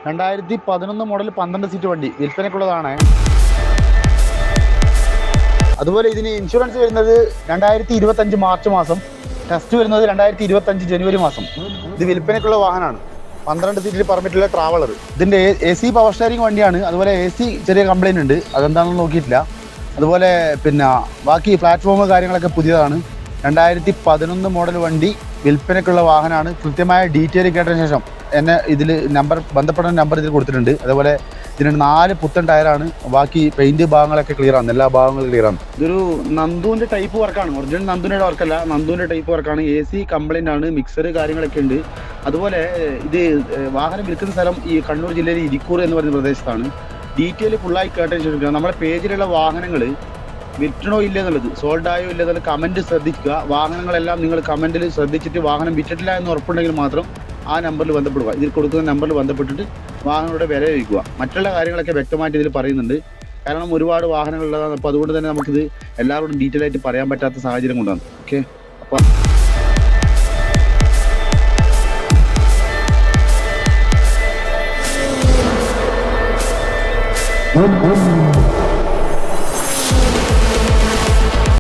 2011 model 12 seat വണ്ടി വിൽപ്പനയ്ക്കുള്ളതാണ്. അതുപോലെ ഇതിന് ഇൻഷുറൻസ് വരുന്നത് 2025 മാർച്ച് മാസം, ടെസ്റ്റ് വരുന്നത് 2025 ജനുവരി മാസം. ഇത് വിൽപ്പനയ്ക്കുള്ള വാഹനമാണ്. 12 സീറ്റിൽ പെർമിറ്റുള്ള ട്രാവലർ. ഇതിൻ്റെ AC പവർ സ്റ്റിയറിംഗ് വണ്ടിയാണ്. അതുപോലെ AC ചെറിയ കംപ്ലൈൻറ്റ് ഉണ്ട്, അതെന്താണെന്ന് നോക്കിയിട്ടില്ല. അതുപോലെ പിന്നെ ബാക്കി പ്ലാറ്റ്ഫോം കാര്യങ്ങളൊക്കെ പുതിയതാണ്. 2011 മോഡൽ വണ്ടി വിൽപ്പനയ്ക്കുള്ള വാഹനമാണ്. കൃത്യമായ ഡീറ്റെയിൽ കേട്ടതിന് ശേഷം എന്നെ ഇതിൽ ബന്ധപ്പെടുന്ന നമ്പർ ഇതിൽ കൊടുത്തിട്ടുണ്ട്. അതുപോലെ ഇതിന് 4 പുത്തൻ ടയറാണ്. ബാക്കി പെയിൻറ്റ് ഭാഗങ്ങളൊക്കെ ക്ലിയറാണ്, എല്ലാ ഭാഗങ്ങളും ക്ലിയറാണ്. ഇതൊരു നന്ദുവിൻ്റെ ടൈപ്പ് വർക്കാണ്, ഒറിജിനൽ നന്ദുവിൻ്റെ വർക്കല്ല, നന്ദുവിൻ്റെ ടൈപ്പ് വർക്കാണ്. AC കംപ്ലൈൻ്റ് ആണ്, മിക്സർ കാര്യങ്ങളൊക്കെ ഉണ്ട്. അതുപോലെ ഇത് വാഹനം വിൽക്കുന്ന സ്ഥലം ഈ കണ്ണൂർ ജില്ലയിലെ ഇരിക്കൂർ എന്ന് പറയുന്ന പ്രദേശത്താണ്. ഡീറ്റെയിൽ ഫുള്ളായി കേട്ടതിന് ശേഷം നമ്മുടെ പേജിലുള്ള വാഹനങ്ങൾ വിറ്റണോ ഇല്ല എന്നുള്ളത്, സോൾഡ് ആയോ ഇല്ല എന്നുള്ളത് കമൻറ്റ് ശ്രദ്ധിക്കുക. വാഹനങ്ങളെല്ലാം നിങ്ങൾ കമൻറ്റിൽ ശ്രദ്ധിച്ചിട്ട് വാഹനം വിറ്റിട്ടില്ല എന്ന് ഉറപ്പുണ്ടെങ്കിൽ മാത്രം ആ നമ്പറിൽ ബന്ധപ്പെടുക. ഇതിൽ കൊടുക്കുന്ന നമ്പറിൽ ബന്ധപ്പെട്ടിട്ട് വാഹനങ്ങളുടെ വില ചോദിക്കുക. മറ്റുള്ള കാര്യങ്ങളൊക്കെ വ്യക്തമായിട്ട് ഇതിൽ പറയുന്നുണ്ട്. കാരണം ഒരുപാട് വാഹനങ്ങളുള്ളതാണ്. അപ്പോൾ അതുകൊണ്ട് തന്നെ നമുക്കിത് എല്ലാവരോടും ഡീറ്റെയിൽ ആയിട്ട് പറയാൻ പറ്റാത്ത സാഹചര്യം കൊണ്ടാണ്. ഓക്കെ, അപ്പോൾ Mm-hmm.